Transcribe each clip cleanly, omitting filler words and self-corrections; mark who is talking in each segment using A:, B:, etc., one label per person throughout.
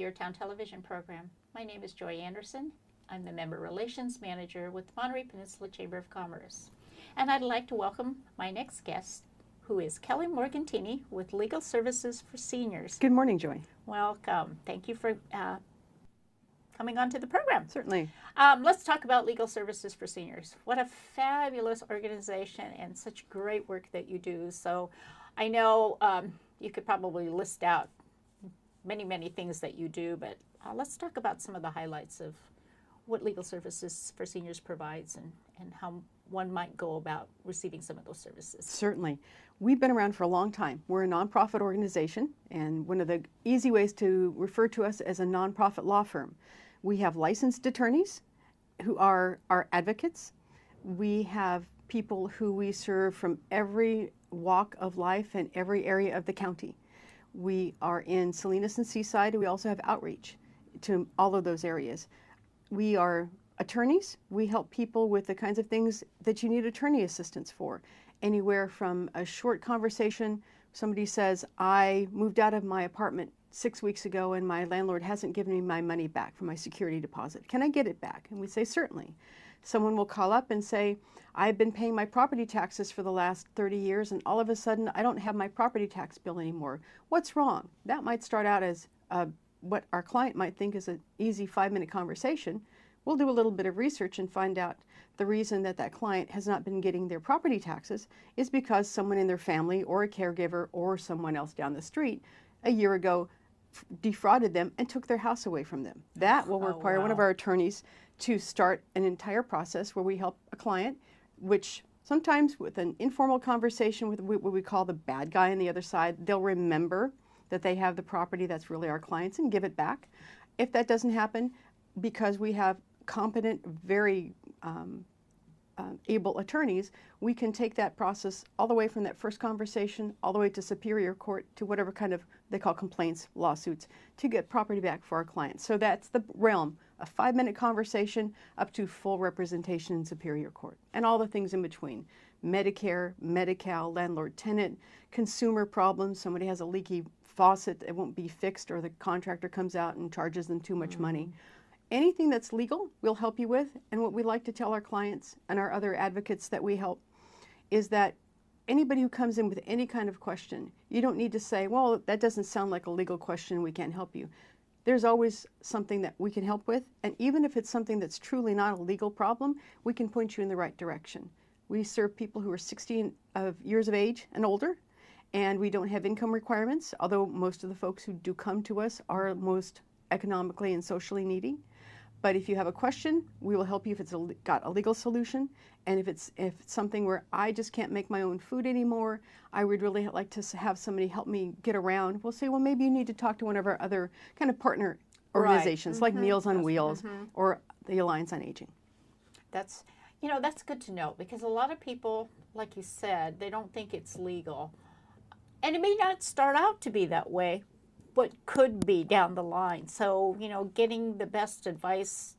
A: YourTown television program. My name is Joy Anderson. I'm the Member Relations Manager with the Monterey Peninsula Chamber of Commerce. And I'd like to welcome my next guest, who is Kellie Morgantini with Legal Services for Seniors.
B: Good morning, Joy.
A: Welcome. Thank you for coming on to the program.
B: Certainly.
A: Let's talk about Legal Services for Seniors. What a fabulous organization and such great work that you do. So I know you could probably list out many things that you do, but let's talk about some of the highlights of what Legal Services for Seniors provides and how one might go about receiving some of those services.
B: Certainly. We've been around for a long time. We're a nonprofit organization, and one of the easy ways to refer to us as a nonprofit law firm. We have licensed attorneys who are our advocates. We have people who we serve from every walk of life and every area of the county. We are in Salinas and Seaside. We also have outreach to all of those areas. We are attorneys. We help people with the kinds of things that you need attorney assistance for. Anywhere from a short conversation, somebody says, I moved out of my apartment 6 weeks ago and my landlord hasn't given me my money back for my security deposit. Can I get it back? And we say, certainly. Someone will call up and say, I've been paying my property taxes for the last 30 years and all of a sudden I don't have my property tax bill anymore. What's wrong? That might start out as what our client might think is an easy 5-minute conversation. We'll do a little bit of research and find out the reason that that client has not been getting their property taxes is because someone in their family or a caregiver or someone else down the street a year ago defrauded them and took their house away from them. That will require one of our attorneys to start an entire process where we help a client, which sometimes with an informal conversation with what we call the bad guy on the other side, they'll remember that they have the property that's really our client's and give it back. If that doesn't happen, because we have competent, very able attorneys, we can take that process all the way from that first conversation all the way to superior court to whatever kind of they call complaints, lawsuits, to get property back for our clients. So that's the realm, a 5-minute conversation up to full representation in superior court and all the things in between. Medicare, Medi-Cal, landlord-tenant, consumer problems, somebody has a leaky faucet that won't be fixed or the contractor comes out and charges them too much money. Anything that's legal, we'll help you with. And what we like to tell our clients and our other advocates that we help is that anybody who comes in with any kind of question, you don't need to say, well, that doesn't sound like a legal question, we can't help you. There's always something that we can help with. And even if it's something that's truly not a legal problem, we can point you in the right direction. We serve people who are 60 years of age and older, and we don't have income requirements, although most of the folks who do come to us are most economically and socially needy. But if you have a question, we will help you if it's got a legal solution. And if it's something where I just can't make my own food anymore, I would really like to have somebody help me get around, we'll say, well, maybe you need to talk to one of our other kind of partner organizations like Meals on Wheels or the Alliance on Aging.
A: That's good to know, because a lot of people, like you said, they don't think it's legal. And it may not start out to be that way, but could be down the line. So, getting the best advice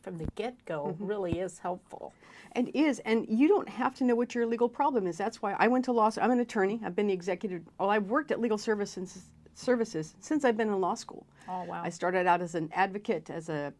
A: from the get-go really is helpful.
B: And you don't have to know what your legal problem is. That's why I went to law school. I'm an attorney. I've been the executive, I've worked at legal services since I've been in law school.
A: Oh, wow.
B: I started out as an advocate, as a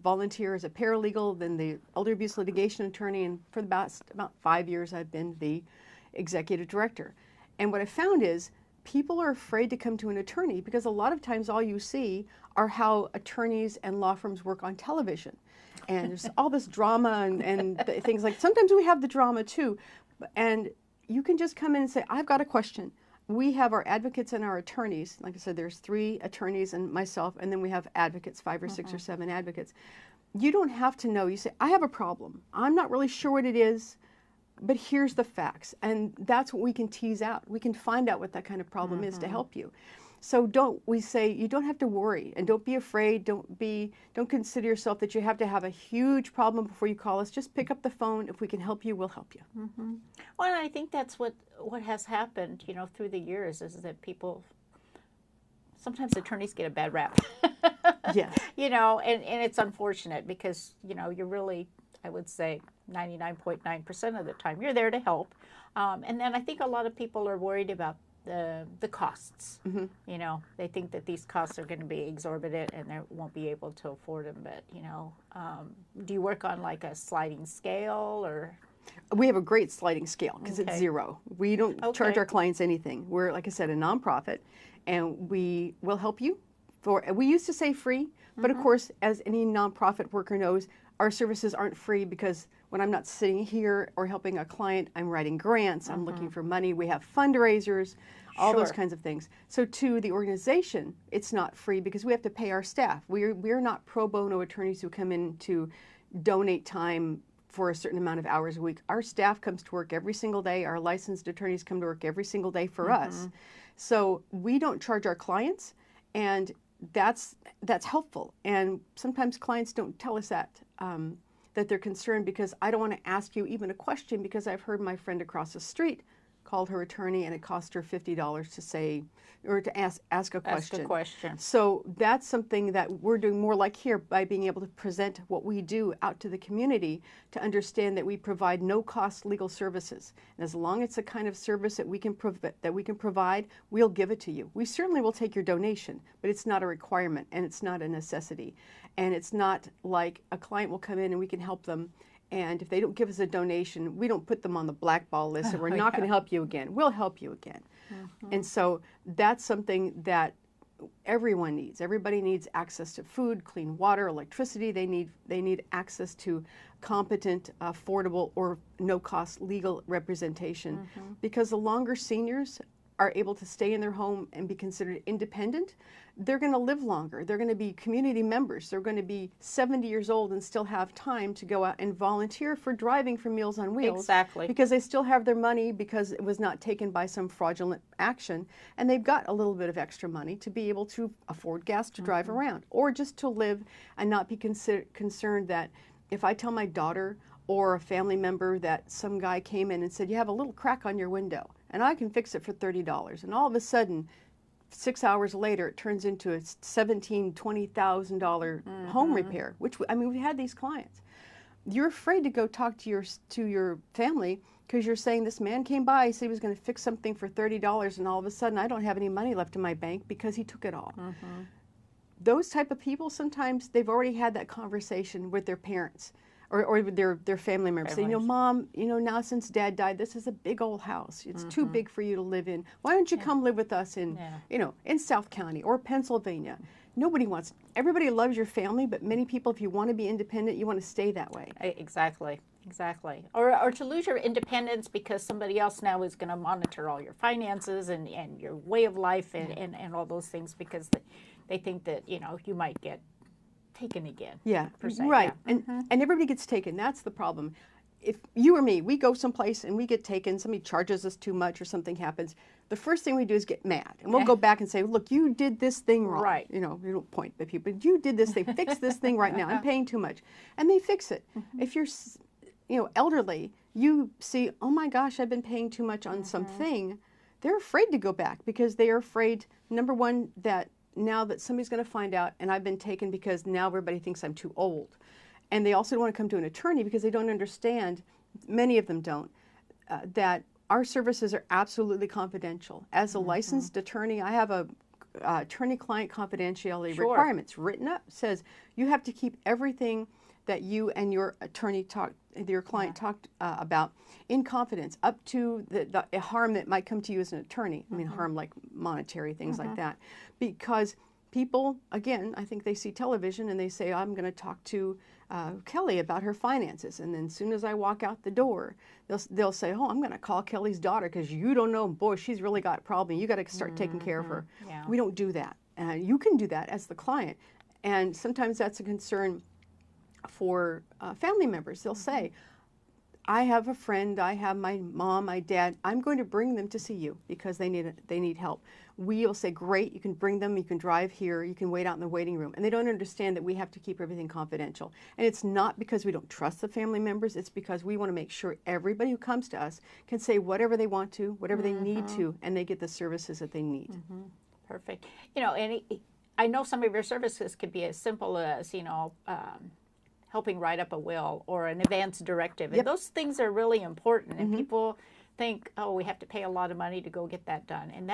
B: volunteer, as a paralegal, then the elder abuse litigation attorney, and for about 5 years I've been the executive director. And what I found is people are afraid to come to an attorney because a lot of times all you see are how attorneys and law firms work on television. And there's all this drama and things like, sometimes we have the drama too. And you can just come in and say, I've got a question. We have our advocates and our attorneys. Like I said, there's 3 attorneys and myself, and then we have advocates, 5 or 6 or 7 advocates. You don't have to know. You say, I have a problem. I'm not really sure what it is, but here's the facts. And that's what we can tease out. We can find out what that kind of problem is to help you. So we say you don't have to worry and don't be afraid. Don't consider yourself that you have to have a huge problem before you call us. Just pick up the phone. If we can help you, we'll help you.
A: Well, and I think that's what has happened, through the years, is that sometimes attorneys get a bad rap.
B: Yes.
A: And it's unfortunate because, you're really, I would say, 99.9% of the time you're there to help. And then I think a lot of people are worried about the costs. You know, they think that these costs are going to be exorbitant and they won't be able to afford them. But, you know, do you work on like a sliding scale or?
B: We have a great sliding scale because it's
A: Okay.
B: 0. We don't charge
A: Okay.
B: our clients anything. We're, like I said, a nonprofit, and we will help you. We used to say free, but of course, as any nonprofit worker knows, our services aren't free because when I'm not sitting here or helping a client, I'm writing grants, I'm looking for money, we have fundraisers, all those
A: Sure.
B: kinds of things. So to the organization, it's not free because we have to pay our staff. We're not pro bono attorneys who come in to donate time for a certain amount of hours a week. Our staff comes to work every single day. Our licensed attorneys come to work every single day for us. So we don't charge our clients, and that's helpful. And sometimes clients don't tell us that they're concerned because I don't want to ask you even a question because I've heard my friend across the street called her attorney and it cost her $50 to say or to ask a question.
A: Ask a question.
B: So that's something that we're doing more like here by being able to present what we do out to the community to understand that we provide no-cost legal services. And as long as it's a kind of service that we can provide, we'll give it to you. We certainly will take your donation, but it's not a requirement and it's not a necessity. And it's not like a client will come in and we can help them. And if they don't give us a donation, we don't put them on the blackball list and we're not going to help you again. We'll help you again. And so that's something that everyone needs. Everybody needs access to food, clean water, electricity. They need access to competent, affordable, or no-cost legal representation. Because the longer seniors are able to stay in their home and be considered independent, they're going to live longer. They're going to be community members. They're going to be 70 years old and still have time to go out and volunteer for driving for Meals on Wheels.
A: Exactly.
B: Because they still have their money because it was not taken by some fraudulent action. And they've got a little bit of extra money to be able to afford gas to drive around or just to live and not be concerned that if I tell my daughter or a family member that some guy came in and said, you have a little crack on your window and I can fix it for $30. And all of a sudden, 6 hours later, it turns into a $17,000, $20,000 home repair, which, I mean, we had these clients. You're afraid to go talk to your family because you're saying this man came by, he said he was going to fix something for $30, and all of a sudden I don't have any money left in my bank because he took it all. Those type of people, sometimes they've already had that conversation with their parents or with their family members. Say, you know, Mom, you know, now since Dad died, this is a big old house. It's too big for you to live in. Why don't you come live with us in, you know, in South County or Pennsylvania? Everybody loves your family, but many people, if you want to be independent, you want to stay that way.
A: Exactly. Exactly. Or to lose your independence because somebody else now is going to monitor all your finances and your way of life and all those things because they think that, you know, you might get taken again.
B: Yeah,
A: per se.
B: right.
A: Yeah.
B: And everybody gets taken. That's the problem. If you or me, we go someplace and we get taken, somebody charges us too much or something happens, the first thing we do is get mad. And we'll go back and say, look, you did this thing wrong.
A: Right.
B: You know, we don't point at people, but you did this thing. Fix this thing right now. I'm paying too much. And they fix it. If you're, you know, elderly, you see, oh my gosh, I've been paying too much on something. They're afraid to go back because they are afraid, number one, that now that somebody's going to find out and I've been taken because now everybody thinks I'm too old. And they also don't want to come to an attorney because they don't understand, many of them don't, that our services are absolutely confidential. As a licensed attorney, I have a attorney-client confidentiality requirements written up. It says you have to keep everything that you and your client talked about in confidence up to the harm that might come to you as an attorney. I mean, harm like monetary things like that. Because people, again, I think they see television and they say, I'm going to talk to Kelly about her finances. And then as soon as I walk out the door, they'll say, oh, I'm going to call Kelly's daughter because you don't know, boy, she's really got a problem. You got to start taking care of her.
A: Yeah.
B: We don't do that. You can do that as the client. And sometimes that's a concern for family members. They'll say, I have a friend, I have my mom, my dad, I'm going to bring them to see you because they need help. We'll say, great, you can bring them, you can drive here, you can wait out in the waiting room. And they don't understand that we have to keep everything confidential. And it's not because we don't trust the family members, it's because we want to make sure everybody who comes to us can say whatever they want to, whatever they need to, and they get the services that they need.
A: Perfect. You know, and I know some of your services could be as simple as, you know, helping write up a will or an advance directive. And those things are really important. And people think, oh, we have to pay a lot of money to go get that done. And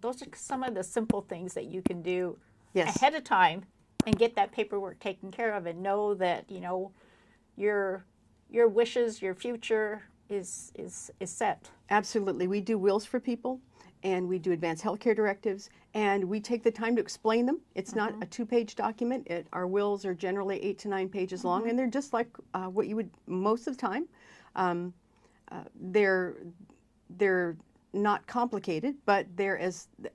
A: those are some of the simple things that you can do
B: Yes.
A: ahead of time and get that paperwork taken care of, and know that, you know, your wishes, your future is set.
B: Absolutely. We do wills for people, and we do advanced healthcare directives, and we take the time to explain them. It's not a 2-page document. Our wills are generally 8 to 9 pages long, and they're just like what you would most of the time. They're not complicated, but they're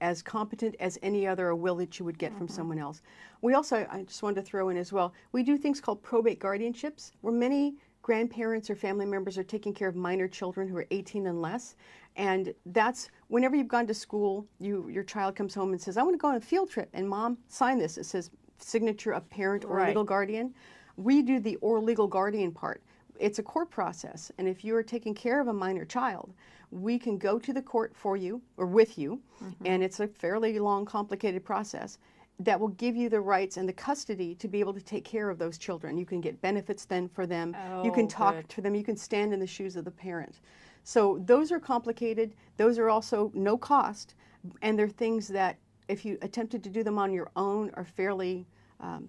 B: as competent as any other will that you would get from someone else. We also, I just wanted to throw in as well, we do things called probate guardianships, where many grandparents or family members are taking care of minor children who are 18 and less. And that's whenever you've gone to school, your child comes home and says, I want to go on a field trip, and mom, sign this. It says signature of parent or legal guardian. We do the or legal guardian part. It's a court process, and if you are taking care of a minor child, we can go to the court for you or with you, and it's a fairly long, complicated process that will give you the rights and the custody to be able to take care of those children. You can get benefits then for them. You can talk to them. You can stand in the shoes of the parent. So those are complicated. Those are also no cost, and they're things that if you attempted to do them on your own are fairly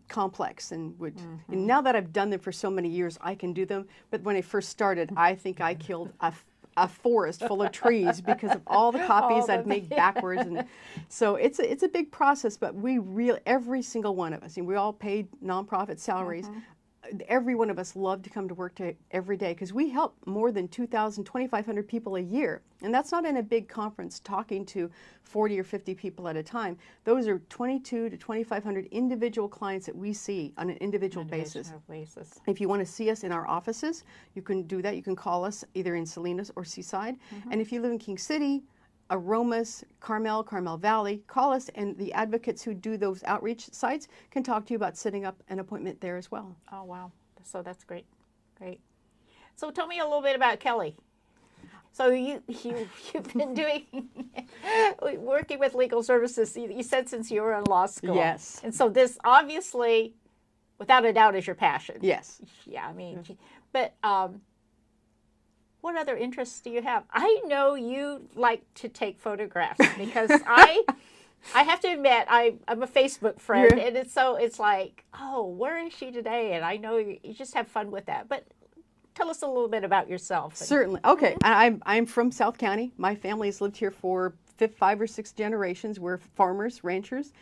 B: complex and would. And now that I've done them for so many years, I can do them. But when I first started, I think I killed a forest full of trees because of all the copies I'd make backwards, and so it's a big process. But every single one of us, and we all paid nonprofit salaries. Every one of us love to come to work every day because we help more than 2,000, 2,500 people a year. And that's not in a big conference talking to 40 or 50 people at a time. Those are 22 to 2,500 individual clients that we see on an individual basis. If you want to see us in our offices, you can do that. You can call us either in Salinas or Seaside. And if you live in King City, Aromas, Carmel Valley, call us, and the advocates who do those outreach sites can talk to you about setting up an appointment there as well.
A: Oh, wow. So that's great. Great. So tell me a little bit about Kellie. So you've been doing, working with legal services, you said since you were in law school.
B: Yes.
A: And so this obviously, without a doubt, is your passion.
B: Yes.
A: Yeah, I mean, but what other interests do you have? I know you like to take photographs because I have to admit I'm a Facebook friend, and it's like, oh, where is she today? And I know you just have fun with that. But tell us a little bit about yourself.
B: Certainly. Okay, I'm from South County. My family has lived here for 5 or 6 generations. We're farmers, ranchers.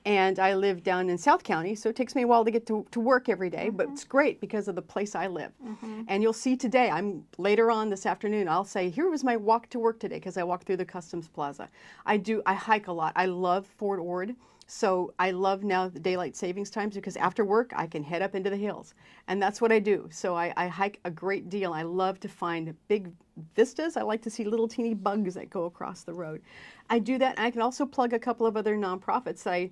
B: And I live down in South County, so it takes me a while to get to work every day, but it's great because of the place I live. And you'll see today, later on this afternoon, I'll say, here was my walk to work today, because I walked through the Customs Plaza. I hike a lot. I love Fort Ord, so I love now the daylight savings times, because after work, I can head up into the hills. And that's what I do. So I hike a great deal. I love to find big vistas. I like to see little teeny bugs that go across the road. I do that, and I can also plug a couple of other nonprofits I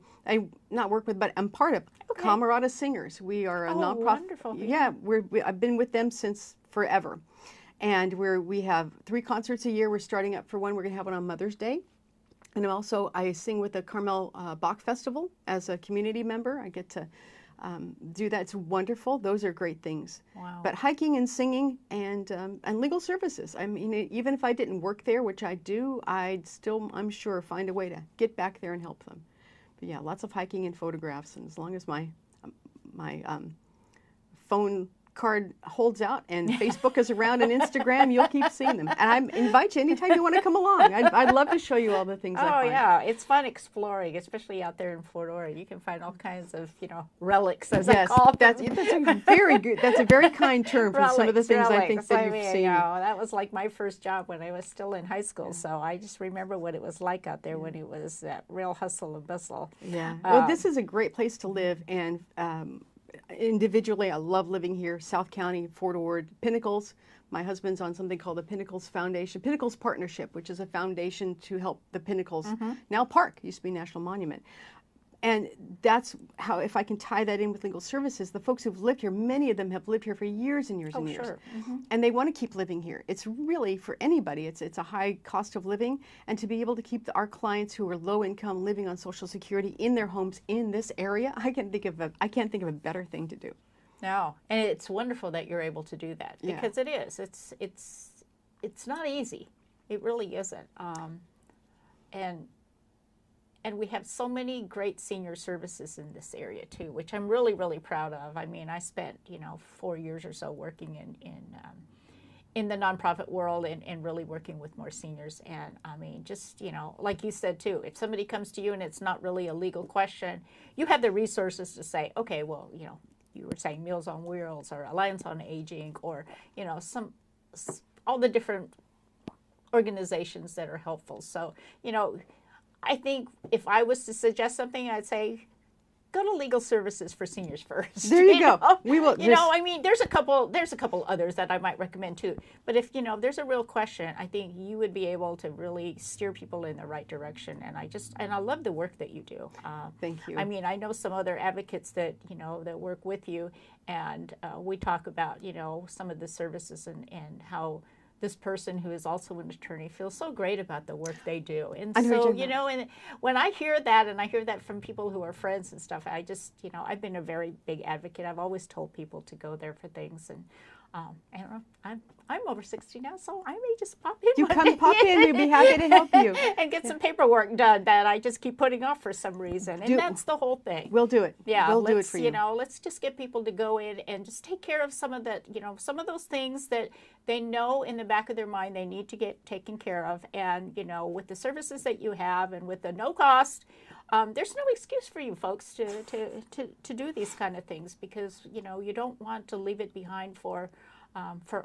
B: not work with, but I'm part of. Camerata Singers. We are a nonprofit.
A: Wonderful.
B: Yeah, I've been with them since forever, and we have 3 concerts a year. We're starting up for one. We're going to have one on Mother's Day, and I sing with the Carmel Bach Festival as a community member. I get to do that. It's wonderful. Those are great things.
A: Wow.
B: But hiking and singing and legal services. I mean, even if I didn't work there, which I do, I'd still, I'm sure, find a way to get back there and help them. But yeah, lots of hiking and photographs. And as long as my phone card holds out and Facebook is around and Instagram, you'll keep seeing them. And I invite you anytime you want to come along. I'd love to show you all the things I find.
A: Oh, yeah. It's fun exploring, especially out there in Fort Ord. You can find all kinds of, relics, as I call them.
B: That's a very good, that's a very kind term for some of the things I think that you've seen.
A: That was like my first job when I was still in high school. So I just remember what it was like out there when it was that real hustle and bustle.
B: Yeah. Well, this is a great place to live, and individually, I love living here. South County, Fort Ord, Pinnacles. My husband's on something called the Pinnacles Foundation, Pinnacles Partnership, which is a foundation to help the Pinnacles. Now Park, used to be National Monument. And that's how, if I can tie that in with legal services, the folks who've lived here, many of them have lived here for years and years and years.
A: Sure.
B: And they want to keep living here. It's really, for anybody, it's a high cost of living. And to be able to keep our clients who are low income living on Social Security in their homes in this area, I can't think of a better thing to do.
A: No, and it's wonderful that you're able to do that, because it is. It's it's not easy. It really isn't. And we have so many great senior services in this area too, which I'm really, really proud of. I mean, I spent 4 years or so working in the nonprofit world and really working with more seniors. And I mean, just like you said too, if somebody comes to you and it's not really a legal question, you have the resources to say, okay, well, you were saying Meals on Wheels or Alliance on Aging or all the different organizations that are helpful. So I think if I was to suggest something, I'd say go to Legal Services for Seniors first.
B: There you go. We will.
A: I mean, there's a couple others that I might recommend too. But if there's a real question, I think you would be able to really steer people in the right direction. And I love the work that you do.
B: Thank you.
A: I mean, I know some other advocates that that work with you, and we talk about some of the services and how this person who is also an attorney feels so great about the work they do. And so, and when I hear that, and I hear that from people who are friends and stuff, I just, I've been a very big advocate. I've always told people to go there for things. And I'm over 60 now, so I may just pop in.
B: You come pop in, we'd be happy to help you.
A: And get some paperwork done that I just keep putting off for some reason. And that's the whole thing.
B: We'll do it.
A: Yeah,
B: we'll do it for you.
A: Let's just get people to go in and just take care of some of that, some of those things that they know in the back of their mind they need to get taken care of. And, with the services that you have and with the no cost, there's no excuse for you folks to do these kind of things because, you don't want to leave it behind for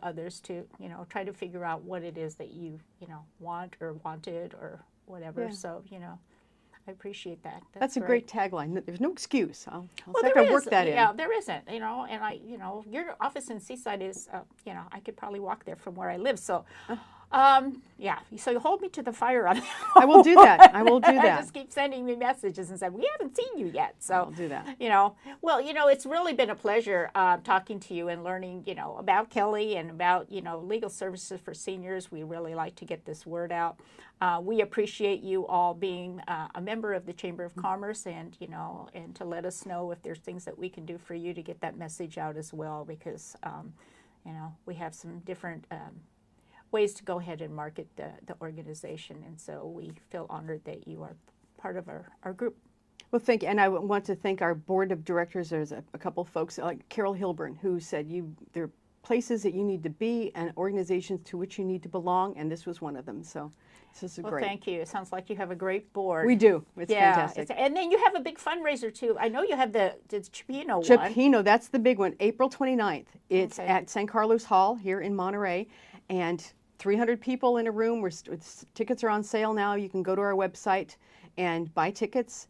A: others to, try to figure out what it is that you, want or wanted or whatever. Yeah. So, I appreciate that.
B: That's a great tagline. There's no excuse. I'll
A: well,
B: have to work that in.
A: Yeah, there isn't, and your office in Seaside is, I could probably walk there from where I live. So, yeah, so you hold me to the fire on that.
B: I will do that. I will do that.
A: Just keep sending me messages and say, we haven't seen you yet. So
B: I'll do that.
A: Well, it's really been a pleasure talking to you and learning, about Kellie and about, legal services for seniors. We really like to get this word out. We appreciate you all being a member of the Chamber of Commerce and, and to let us know if there's things that we can do for you to get that message out as well because, we have some different ways to go ahead and market the organization. And so we feel honored that you are part of our group.
B: Well, thank you. And I want to thank our board of directors. There's a couple folks like Carol Hilburn who said there are places that you need to be and organizations to which you need to belong. And this was one of them. So this is great.
A: Well, thank you. It sounds like you have a great board.
B: We do. It's fantastic.
A: And then you have a big fundraiser too. I know you have the Chipino one.
B: Chipino, that's the big one. April 29th. It's at San Carlos Hall here in Monterey. And 300 people in a room. Tickets are on sale now. You can go to our website and buy tickets.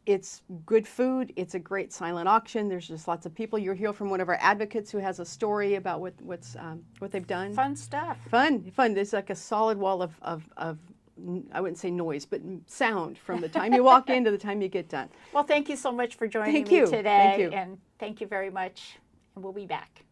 B: It's good food. It's a great silent auction. There's just lots of people. You'll hear from one of our advocates who has a story about what they've done.
A: Fun stuff.
B: Fun. There's like a solid wall of I wouldn't say noise, but sound from the time you walk in to the time you get done.
A: Well, thank you so much for joining me today.
B: Thank you.
A: And thank you very much. And we'll be back.